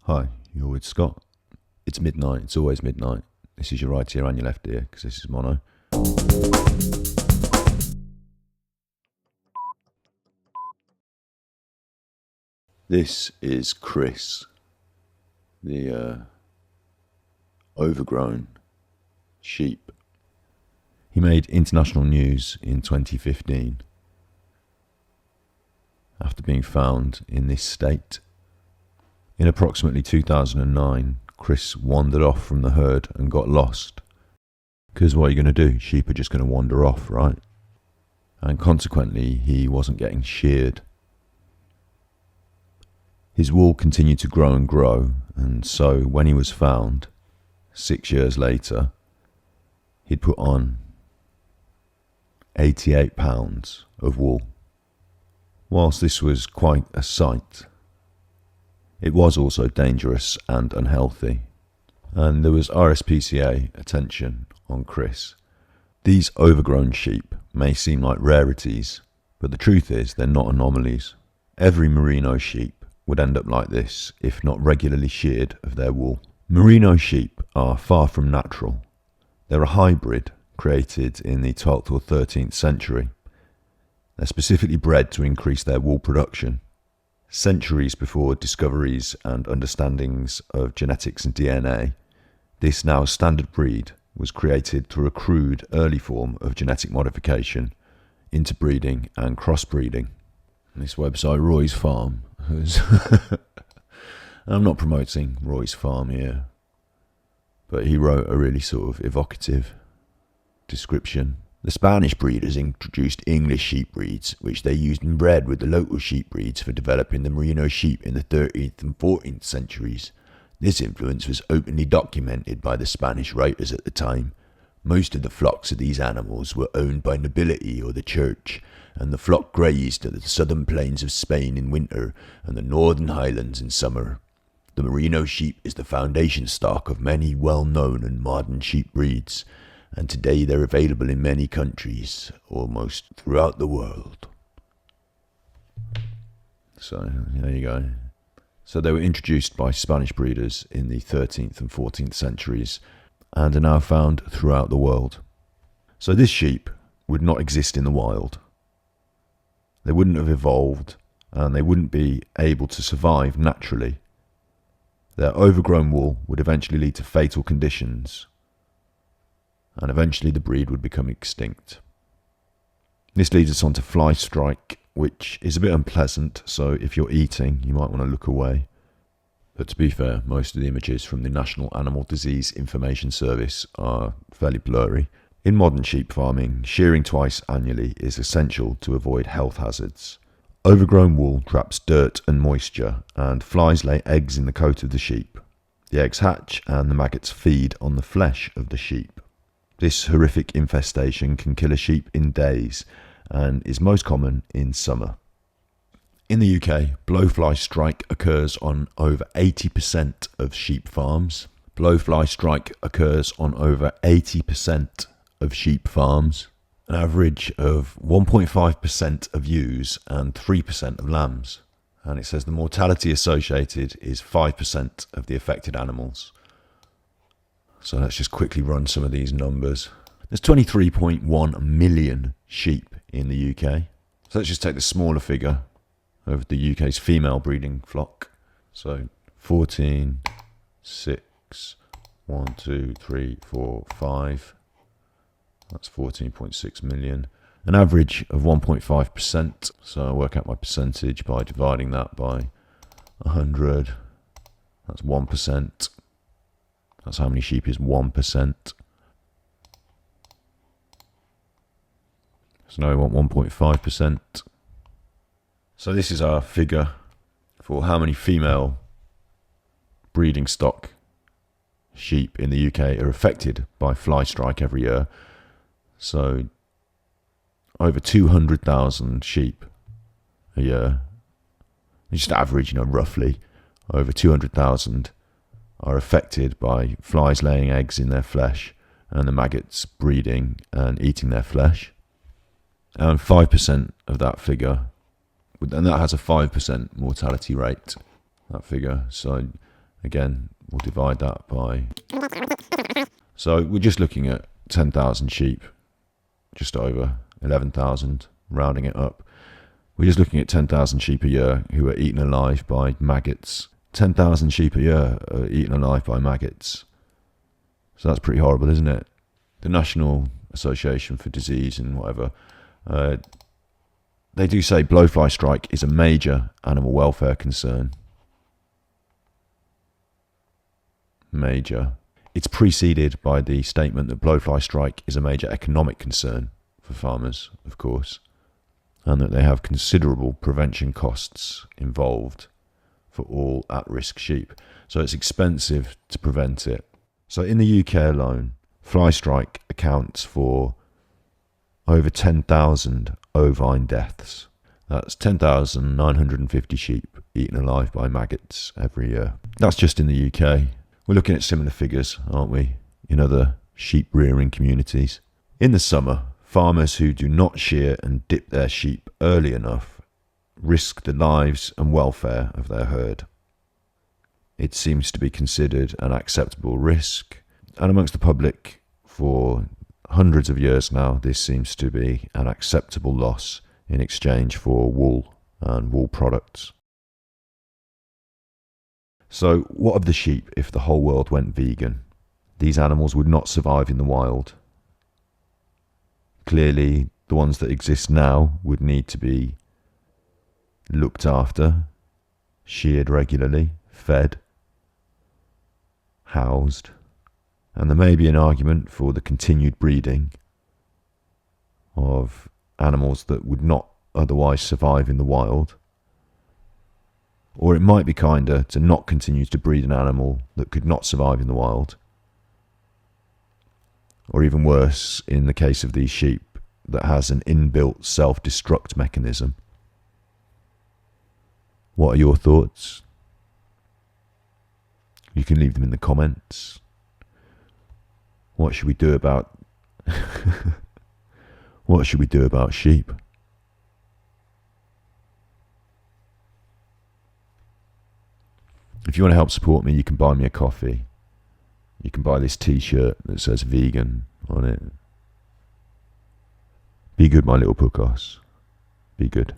Hi, you're with Scott. It's midnight, it's always midnight. This is your right ear and your left ear, because this is mono. This is Chris, the overgrown sheep. He made international news in 2015 after being found in this state. In approximately 2009, Chris wandered off from the herd and got lost. Because what are you going to do? Sheep are just going to wander off, right? And consequently, he wasn't getting sheared. His wool continued to grow and grow, and so when he was found, 6 years later, he'd put on 88 pounds of wool. Whilst this was quite a sight, it was also dangerous and unhealthy, and there was RSPCA attention on Chris. These overgrown sheep may seem like rarities, but the truth is they're not anomalies. Every merino sheep would end up like this if not regularly sheared of their wool. Merino sheep are far from natural. They're a hybrid created in the 12th or 13th century. They're specifically bred to increase their wool production. Centuries before discoveries and understandings of genetics and DNA, this now standard breed was created through a crude early form of genetic modification, interbreeding and crossbreeding. This website, Roy's Farm, has I'm not promoting Roy's Farm here, but he wrote a really sort of evocative description. The Spanish breeders introduced English sheep breeds, which they used and bred with the local sheep breeds for developing the merino sheep in the 13th and 14th centuries. This influence was openly documented by the Spanish writers at the time. Most of the flocks of these animals were owned by nobility or the church, and the flock grazed at the southern plains of Spain in winter and the northern highlands in summer. The merino sheep is the foundation stock of many well-known and modern sheep breeds, and today they're available in many countries, almost throughout the world. So, there you go. So they were introduced by Spanish breeders in the 13th and 14th centuries, and are now found throughout the world. So this sheep would not exist in the wild. They wouldn't have evolved, and they wouldn't be able to survive naturally. Their overgrown wool would eventually lead to fatal conditions, and eventually the breed would become extinct. This leads us on to Flystrike, which is a bit unpleasant, so if you're eating, you might want to look away. But to be fair, most of the images from the National Animal Disease Information Service are fairly blurry. In modern sheep farming, shearing twice annually is essential to avoid health hazards. Overgrown wool traps dirt and moisture, and flies lay eggs in the coat of the sheep. The eggs hatch, and the maggots feed on the flesh of the sheep. This horrific infestation can kill a sheep in days, and is most common in summer. In the UK, blowfly strike occurs on over 80% of sheep farms. Blowfly strike occurs on over 80% of sheep farms. An average of 1.5% of ewes and 3% of lambs. And it says the mortality associated is 5% of the affected animals. So let's just quickly run some of these numbers. There's 23.1 million sheep in the UK. So let's just take the smaller figure of the UK's female breeding flock. So 14, 6, 1, 2, 3, 4, 5. That's 14.6 million. An average of 1.5%. So I work out my percentage by dividing that by 100. That's 1%. That's how many sheep is 1%. So now we want 1.5%. So this is our figure for how many female breeding stock sheep in the UK are affected by fly strike every year. So over 200,000 sheep a year, just average, roughly over 200,000 are affected by flies laying eggs in their flesh and the maggots breeding and eating their flesh. And 5% of that figure, and that has a 5% mortality rate, that figure. So Again, we'll divide that by... So we're just looking at 10,000 sheep, just over 11,000, rounding it up. We're just looking at 10,000 sheep a year who are eaten alive by maggots. 10,000 sheep a year are eaten alive by maggots. So that's pretty horrible, isn't it? The National Association for Disease and whatever, they do say blowfly strike is a major animal welfare concern. Major. It's preceded by the statement that blowfly strike is a major economic concern for farmers, of course, and that they have considerable prevention costs involved for all at-risk sheep. So it's expensive to prevent it. So in the UK alone, Flystrike accounts for over 10,000 ovine deaths. That's 10,950 sheep eaten alive by maggots every year. That's just in the UK. We're looking at similar figures, aren't we, in other sheep rearing communities. In the summer, farmers who do not shear and dip their sheep early enough risk the lives and welfare of their herd. It seems to be considered an acceptable risk, and amongst the public for hundreds of years now, this seems to be an acceptable loss in exchange for wool and wool products. So what of the sheep if the whole world went vegan? These animals would not survive in the wild. Clearly, the ones that exist now would need to be looked after, sheared regularly, fed, housed, and there may be an argument for the continued breeding of animals that would not otherwise survive in the wild. Or it might be kinder to not continue to breed an animal that could not survive in the wild. Or even worse, in the case of these sheep, that has an inbuilt self-destruct mechanism. What are your thoughts? You can leave them in the comments. What should we do about what should we do about sheep? If you want to help support me, you can buy me a coffee. You can buy this t-shirt that says vegan on it. Be good, my little pucos. Be good.